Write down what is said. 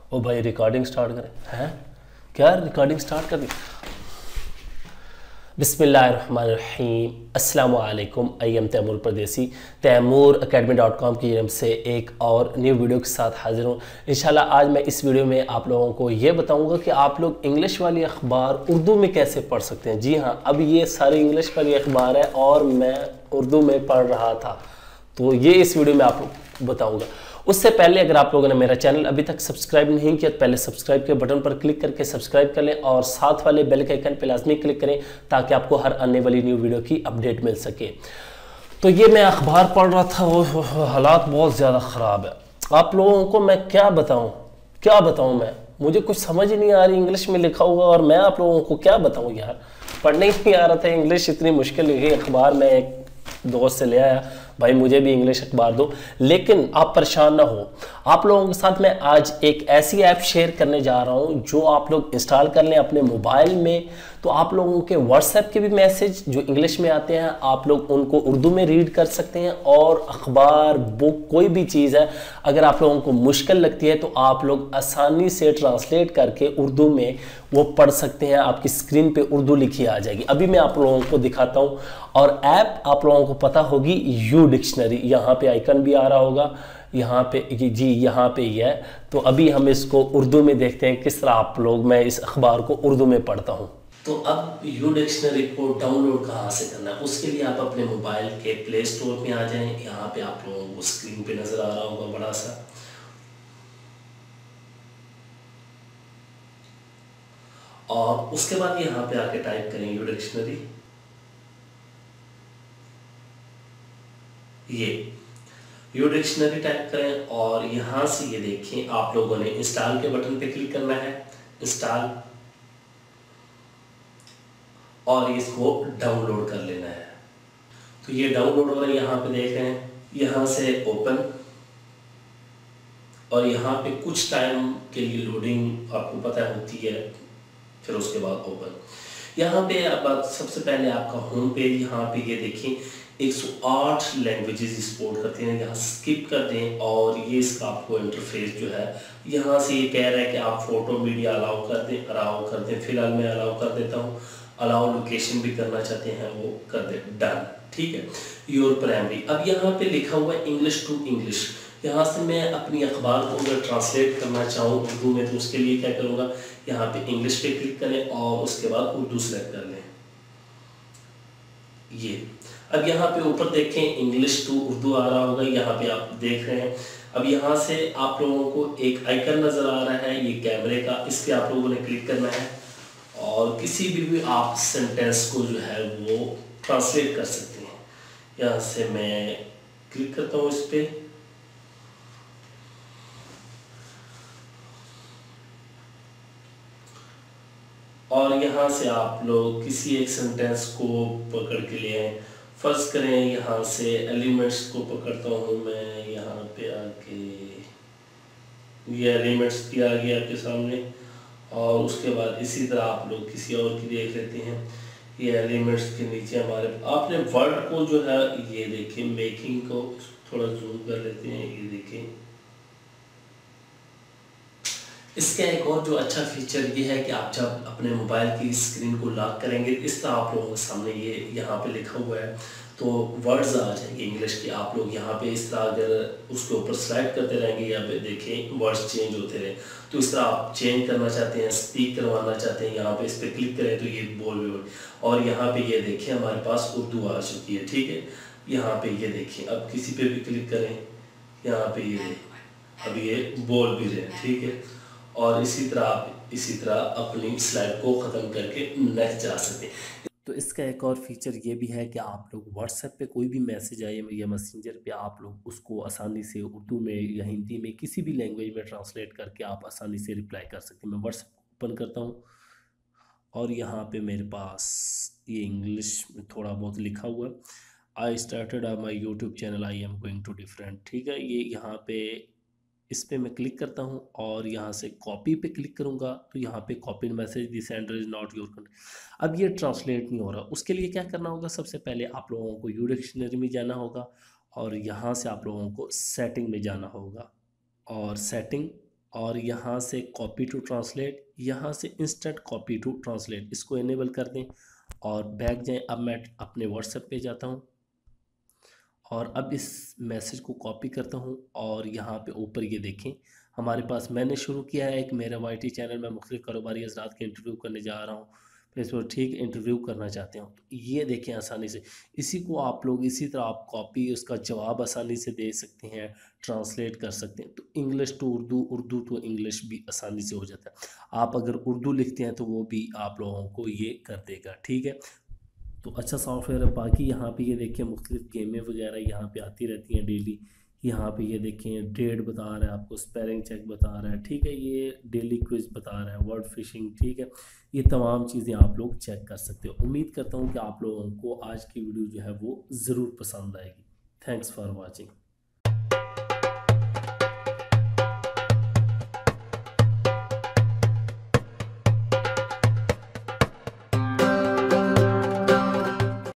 ओ भाई recording start करें हैं? क्या रिकॉर्डिंग स्टार्ट कर दी? बिस्मिल्लाहिर्रहमानिर्रहीम। अस्सलामुअलैकुम। आई एम तैमूर परदेसी। तैमूर academy.com की तरफ से एक और न्यू वीडियो के साथ हाजिर हूँ। इंशाल्लाह आज मैं इस वीडियो में आप लोगों को ये बताऊंगा कि आप लोग इंग्लिश वाली अखबार उर्दू में कैसे पढ़ सकते हैं। जी हाँ, अब ये सारी इंग्लिश वाली अखबार है और मैं उर्दू में पढ़ रहा था, तो ये इस वीडियो में आप लोग बताऊंगा। उससे पहले अगर आप लोगों ने मेरा चैनल अभी तक सब्सक्राइब नहीं किया तो पहले सब्सक्राइब के बटन पर क्लिक करके सब्सक्राइब कर लें और साथ वाले बेल के आइकन पर लाजमी क्लिक करें ताकि आपको हर आने वाली न्यू वीडियो की अपडेट मिल सके। तो ये मैं अखबार पढ़ रहा था, वो हालात बहुत ज़्यादा ख़राब है। आप लोगों को मैं क्या बताऊँ मैं, मुझे कुछ समझ ही नहीं आ रही। इंग्लिश में लिखा हुआ और मैं आप लोगों को क्या बताऊँ यार, पढ़ने ही नहीं आ रहा था। इंग्लिश इतनी मुश्किल लिखी अखबार मैं एक दोस्त से ले आया, भाई मुझे भी इंग्लिश अखबार दो। लेकिन आप परेशान ना हो, आप लोगों के साथ मैं आज एक ऐसी ऐप शेयर करने जा रहा हूं जो आप लोग इंस्टॉल कर लें अपने मोबाइल में। तो आप लोगों के व्हाट्सएप के भी मैसेज जो इंग्लिश में आते हैं आप लोग उनको उर्दू में रीड कर सकते हैं, और अखबार बुक कोई भी चीज़ है अगर आप लोगों को मुश्किल लगती है तो आप लोग आसानी से ट्रांसलेट करके उर्दू में वो पढ़ सकते हैं। आपकी स्क्रीन पे उर्दू लिखी आ जाएगी। अभी मैं आप लोगों को दिखाता हूँ, और ऐप आप लोगों को पता होगी यू डिक्शनरी, यहाँ पे आइकन भी आ रहा होगा, यहाँ पे जी यहाँ पे ही है। तो अभी हम इसको उर्दू में देखते हैं किस तरह मैं इस अखबार को उर्दू में पढ़ता हूँ। तो अब यू डिक्शनरी को डाउनलोड कहाँ से करना है, उसके लिए आप अपने मोबाइल के प्ले स्टोर में आ जाएं। यहाँ पे आप लोगों को स्क्रीन पे नजर आ रहा होगा बड़ा सा, और उसके बाद यहाँ पे आके टाइप करें यू डिक्शनरी। ये यू डिक्शनरी टाइप करें और यहाँ से ये देखें आप लोगों ने इंस्टॉल के बटन पे क्लिक करना है, इंस्टॉल, और इसको डाउनलोड कर लेना है। तो ये डाउनलोड हो रहा है, यहाँ पे देख रहे हैं, यहाँ से ओपन, और यहाँ पे कुछ टाइम के लिए लोडिंग आपको पता होती है, फिर उसके बाद ओपन। यहाँ पे अब सबसे पहले आपका होम पेज, यहाँ पे ये देखिए 108 लैंग्वेजेस सपोर्ट करते हैं। यहाँ स्किप कर दें और ये इसका आपको इंटरफेस जो है, यहाँ से ये कह रहा है कि आप फोटो मीडिया अलाउ कर दें। फिलहाल मैं अलाउ कर देता हूँ। अलाउ लोकेशन भी करना चाहते हैं वो कर दें, डन, ठीक है। योर प्राइमरी, अब यहाँ पे लिखा हुआ है इंग्लिश टू इंग्लिश। यहाँ से मैं अपनी अखबार को अगर ट्रांसलेट करना चाहूँ उर्दू में तो उसके लिए क्या करूँगा, यहाँ पे इंग्लिश पे क्लिक करें और उसके बाद उर्दू सेलेक्ट कर लें। ये अब यहाँ पे ऊपर देखें इंग्लिश टू उर्दू आ रहा होगा, यहाँ पे आप देख रहे हैं। अब यहाँ से आप लोगों को एक आइकन नजर आ रहा है ये कैमरे का, इस पे आप लोगों ने क्लिक करना है और किसी भी आप सेंटेंस को जो है वो ट्रांसलेट कर सकते हैं। यहाँ से मैं क्लिक करता हूँ इस पे, और यहाँ से आप लोग किसी एक सेंटेंस को पकड़ के लिए आए। फर्ज करें यहाँ से एलिमेंट्स को पकड़ता हूँ मैं, यहाँ पे आके ये एलिमेंट्स दिया गया आपके सामने, और उसके बाद इसी तरह आप लोग किसी और की देख लेते हैं। ये एलिमेंट्स के नीचे हमारे आपने वर्ड को जो है ये देखिए, मेकिंग को थोड़ा जूम कर लेते हैं, ये देखें। इसका एक और जो अच्छा फीचर ये है कि आप जब अपने मोबाइल की स्क्रीन को लॉक करेंगे इस तरह आप लोगों के सामने ये यहाँ पे लिखा हुआ है तो वर्ड्स आ जाएंगे इंग्लिश के। आप लोग यहाँ पे इस तरह अगर उसके ऊपर स्लाइड करते रहेंगे, यहाँ पे देखें वर्ड्स चेंज होते रहे। तो इस तरह आप चेंज करना चाहते हैं, स्पीक करवाना चाहते हैं, यहाँ पे इस पर क्लिक करें तो ये बोल भी, और यहाँ पे ये देखें हमारे पास उर्दू आ चुकी है, ठीक है। यहाँ पे ये देखें, अब किसी पे भी क्लिक करें, यहाँ पे ये अब ये बोल भी रहे, ठीक है। और इसी तरह अपनी स्लाइड को ख़त्म करके नेक्स्ट जा सकते हैं। तो इसका एक और फीचर ये भी है कि आप लोग व्हाट्सएप पे कोई भी मैसेज आए या मैसेंजर पे आप लोग उसको आसानी से उर्दू में या हिंदी में किसी भी लैंग्वेज में ट्रांसलेट करके आप आसानी से रिप्लाई कर सकते हैं। मैं व्हाट्सएप ओपन करता हूँ और यहाँ पे मेरे पास ये इंग्लिश में थोड़ा बहुत लिखा हुआ है, I started my YouTube channel, I am going to different, ठीक है। ये यहाँ पे इस पे मैं क्लिक करता हूँ और यहाँ से कॉपी पे क्लिक करूँगा तो यहाँ पे copy message, this sender is not your country. अब ये ट्रांसलेट नहीं हो रहा, उसके लिए क्या करना होगा, सबसे पहले आप लोगों को यू डिक्शनरी में जाना होगा और यहाँ से आप लोगों को सेटिंग में जाना होगा, और सेटिंग और यहाँ से कॉपी टू ट्रांसलेट, यहाँ से इंस्टेंट कॉपी टू ट्रांसलेट, इसको इनेबल कर दें और बैक जाएं। अब मैं अपने व्हाट्सएप पे जाता हूँ और अब इस मैसेज को कॉपी करता हूँ और यहाँ पे ऊपर ये देखें हमारे पास मैंने शुरू किया है एक मेरा वाईटी चैनल में मुख्तलिफ कारोबारी हज़रात के इंटरव्यू करने जा रहा हूँ, फेसबुक ठीक इंटरव्यू करना चाहते हो तो ये देखें आसानी से। इसी को आप लोग इसी तरह आप कॉपी उसका जवाब आसानी से दे सकते हैं, ट्रांसलेट कर सकते हैं। तो English to Urdu, Urdu to English भी आसानी से हो जाता है। आप अगर उर्दू लिखते हैं तो वो भी आप लोगों को ये कर देगा, ठीक है। तो अच्छा सॉफ्टवेयर है। बाकी यहाँ पे ये देखिए मुख्तलिफ गेमें वगैरह यहाँ पे आती रहती हैं डेली। यहाँ पे ये देखें डेट बता रहा है आपको, स्पेलिंग चेक बता रहा है, ठीक है, ये डेली क्विज बता रहा है, वर्ड फिशिंग, ठीक है। ये तमाम चीज़ें आप लोग चेक कर सकते हो। उम्मीद करता हूँ कि आप लोगों को आज की वीडियो जो है वो ज़रूर पसंद आएगी। Thanks for watching.